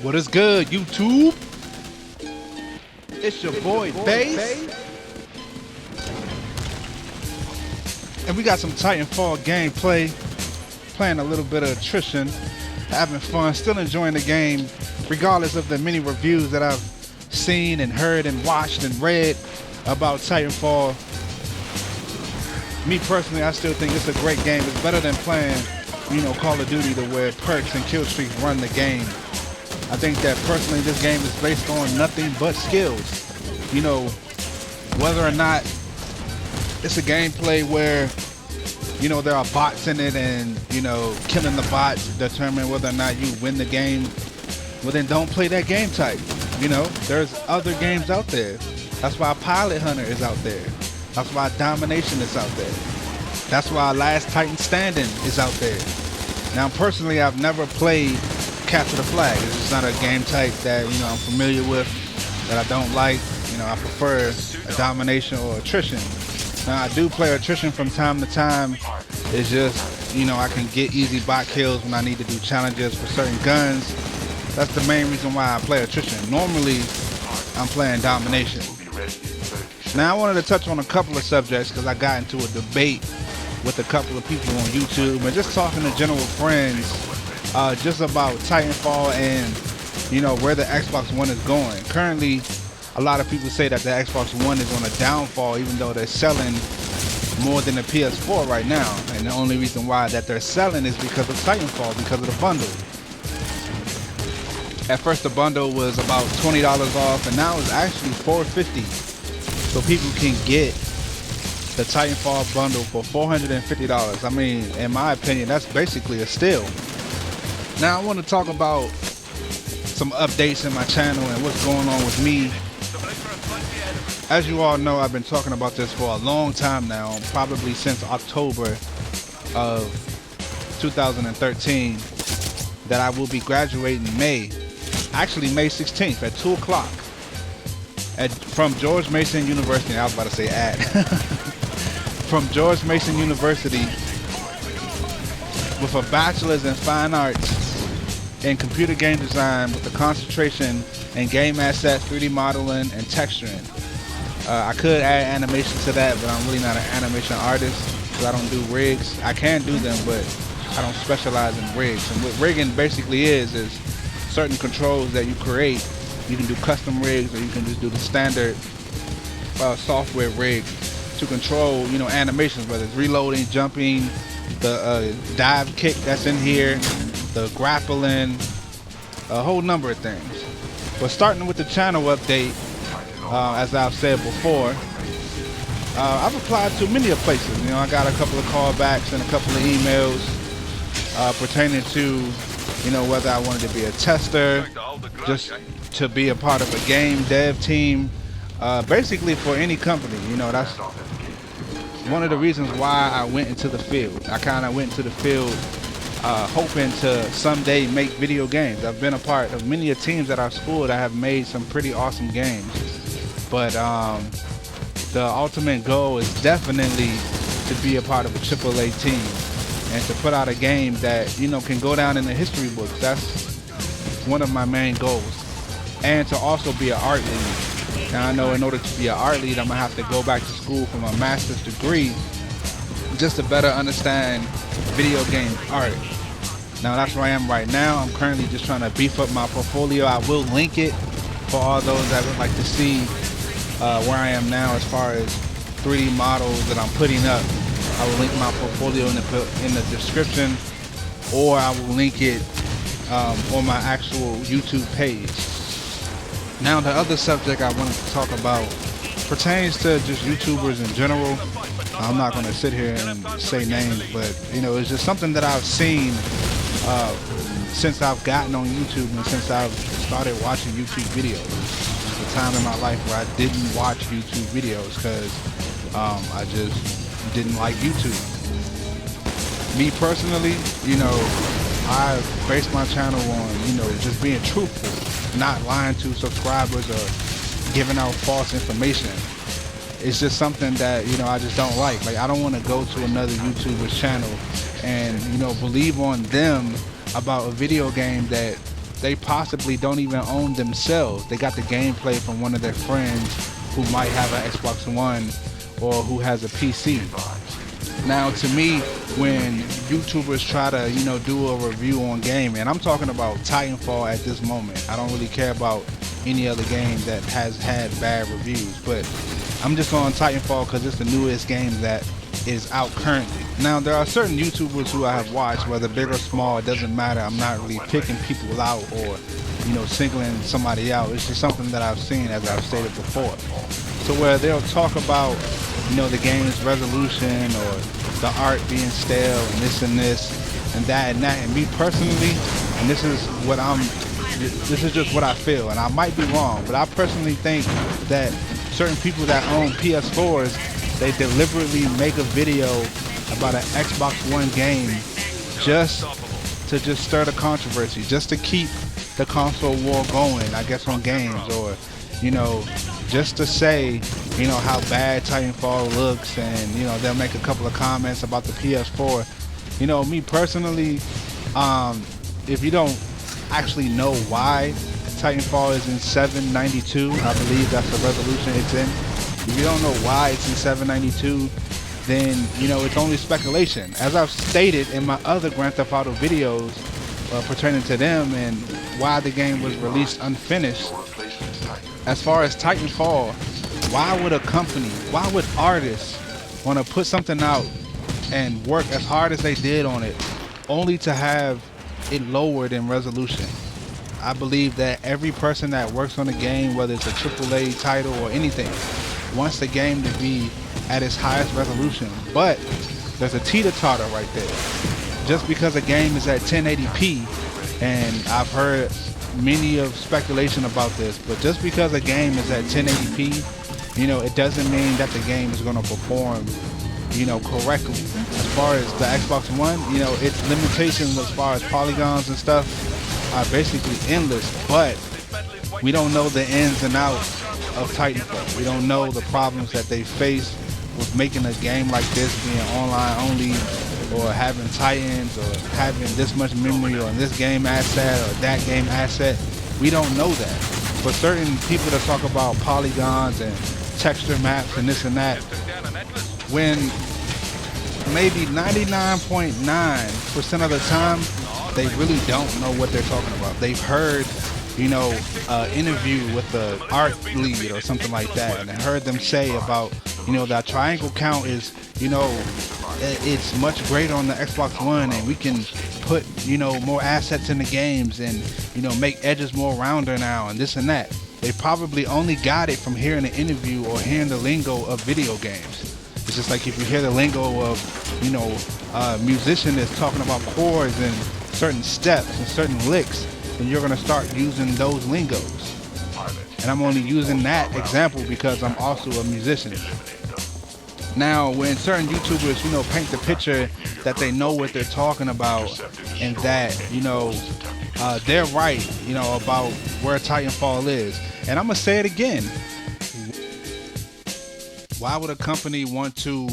What is good, YouTube? It's your boy Bass, and we got some Titanfall gameplay. Playing a little bit of Attrition, having fun, still enjoying the game, regardless of the many reviews that I've seen and heard and watched and read about Titanfall. Me personally, I still think it's a great game. It's better than playing, Call of Duty, to where perks and kill streaks run the game. I think that personally this game is based on nothing but skills. Whether or not it's a gameplay where, there are bots in it and, killing the bots determine whether or not you win the game, well then don't play that game type. There's other games out there. That's why Pilot Hunter is out there. That's why Domination is out there. That's why Last Titan Standing is out there. Now personally, I've never played Capture the Flag. It's just not a game type that I'm familiar with, that I don't like. I prefer a Domination or Attrition. Now I do play Attrition from time to time. It's just I can get easy bot kills when I need to do challenges for certain guns. That's the main reason why I play Attrition. Normally I'm playing Domination. Now I wanted to touch on a couple of subjects because I got into a debate with a couple of people on YouTube and just talking to general friends just about Titanfall and where the Xbox One is going. Currently, a lot of people say that the Xbox One is on a downfall, even though they're selling more than the PS4 right now. And the only reason why that they're selling is because of Titanfall, because of the bundle. At first the bundle was about $20 off, and now it's actually $450. So people can get the Titanfall bundle for $450. I mean, in my opinion, that's basically a steal. Now I want to talk about some updates in my channel and what's going on with me. As you all know, I've been talking about this for a long time now, probably since October of 2013, that I will be graduating May 16th at 2 o'clock from George Mason University. I was about to say from George Mason University with a bachelor's in fine arts in computer game design with a concentration in game assets, 3D modeling, and texturing. I could add animation to that, but I'm really not an animation artist because I don't do rigs. I can do them, but I don't specialize in rigs. And what rigging basically is certain controls that you create. You can do custom rigs, or you can just do the standard software rig to control, animations, whether it's reloading, jumping, the dive kick that's in here, the grappling, a whole number of things. But starting with the channel update, as I've said before, I've applied to many places. I got a couple of callbacks and a couple of emails pertaining to, whether I wanted to be a tester, just to be a part of a game dev team, basically for any company. That's one of the reasons why I went into the field. I kind of went into the field hoping to someday make video games. I've been a part of many teams at our school that have made some pretty awesome games. But the ultimate goal is definitely to be a part of a AAA team and to put out a game that can go down in the history books. That's one of my main goals. And to also be an art lead. Now I know in order to be an art lead, I'm gonna have to go back to school for my master's degree just to better understand video game art. Now that's where I am right now. I'm currently just trying to beef up my portfolio. I will link it for all those that would like to see where I am now as far as 3D models that I'm putting up. I will link my portfolio in the description, or I will link it on my actual YouTube page. Now the other subject I wanted to talk about pertains to just YouTubers in general. I'm not going to sit here and say names, but it's just something that I've seen since I've gotten on YouTube and since I've started watching YouTube videos. There's a time in my life where I didn't watch YouTube videos because I just didn't like YouTube. Me personally, I based my channel on just being truthful, not lying to subscribers or giving out false information. It's just something that I just don't like. I don't want to go to another YouTuber's channel and believe on them about a video game that they possibly don't even own themselves. They got the gameplay from one of their friends who might have an Xbox One or who has a PC. Now, to me, when YouTubers try to, do a review on game, and I'm talking about Titanfall at this moment. I don't really care about any other game that has had bad reviews, but I'm just on Titanfall because it's the newest game that is out currently. Now, there are certain YouTubers who I have watched, whether big or small, it doesn't matter. I'm not really picking people out or, singling somebody out. It's just something that I've seen, as I've stated before. So where they'll talk about, the game's resolution or the art being stale and this and that. And me personally, and this is just what I feel, and I might be wrong, but I personally think that certain people that own PS4s, they deliberately make a video about an Xbox One game just to stir the controversy, just to keep the console war going, I guess, on games, or just to say how bad Titanfall looks, and they'll make a couple of comments about the PS4. Me personally, if you don't actually know why Titanfall is in 792, I believe that's the resolution it's in. If you don't know why it's in 792, then it's only speculation. As I've stated in my other Grand Theft Auto videos pertaining to them and why the game was released unfinished, as far as Titanfall, why would a company, why would artists want to put something out and work as hard as they did on it only to have it lowered in resolution? I believe that every person that works on a game, whether it's a AAA title or anything, wants the game to be at its highest resolution. But there's a teeter-totter right there. Just because a game is at 1080p, and I've heard many of speculation about this, but just because a game is at 1080p, it doesn't mean that the game is going to perform, correctly. As far as the Xbox One, its limitations as far as polygons and stuff are basically endless, but we don't know the ins and outs of Titanfall. We don't know the problems that they face with making a game like this being online only, or having Titans, or having this much memory on this game asset or that game asset. We don't know that. For certain people that talk about polygons and texture maps and this and that, when maybe 99.9% of the time they really don't know what they're talking about. They've heard interview with the art lead or something like that, and I heard them say about that triangle count is it's much greater on the Xbox One, and we can put more assets in the games, and make edges more rounder now, and this and that. They probably only got it from hearing an interview or hearing the lingo of video games. It's just like if you hear the lingo of a musician that's talking about chords and certain steps and certain licks, then you're going to start using those lingos. And I'm only using that example because I'm also a musician. Now, when certain YouTubers, paint the picture that they know what they're talking about, and that, they're right, about where Titanfall is. And I'm going to say it again. Why would a company want to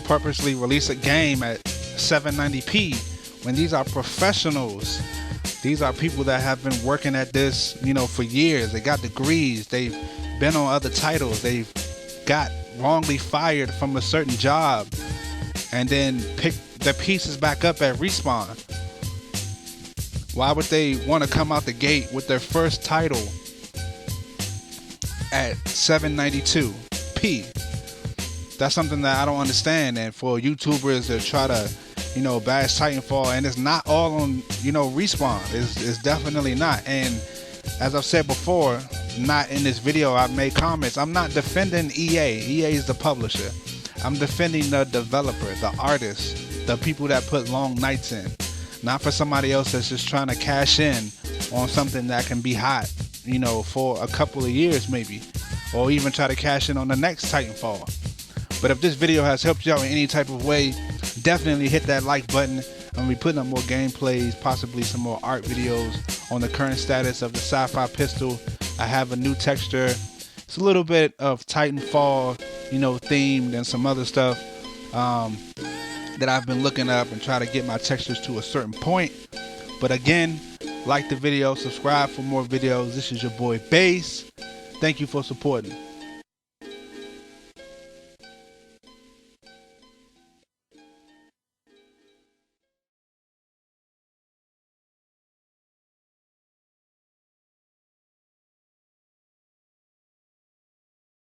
purposely release a game at 790p when these are professionals? These are people that have been working at this, for years. They got degrees. They've been on other titles. They've got wrongly fired from a certain job and then pick their pieces back up at Respawn. Why would they want to come out the gate with their first title at 792p? That's something that I don't understand. And for YouTubers to try to bash Titanfall, and it's not all on Respawn. It's definitely not. And as I've said before, not in this video, I've made comments. I'm not defending EA. EA is the publisher. I'm defending the developer, the artist, the people that put long nights in. Not for somebody else that's just trying to cash in on something that can be hot, for a couple of years maybe, or even try to cash in on the next Titanfall. But if this video has helped you out in any type of way, definitely hit that like button. I'm going to be putting up more gameplays, possibly some more art videos on the current status of the sci-fi pistol. I have a new texture. It's a little bit of Titanfall, themed, and some other stuff that I've been looking up and try to get my textures to a certain point. But again, Like the video, subscribe for more videos. This is your boy Bass. Thank you for supporting.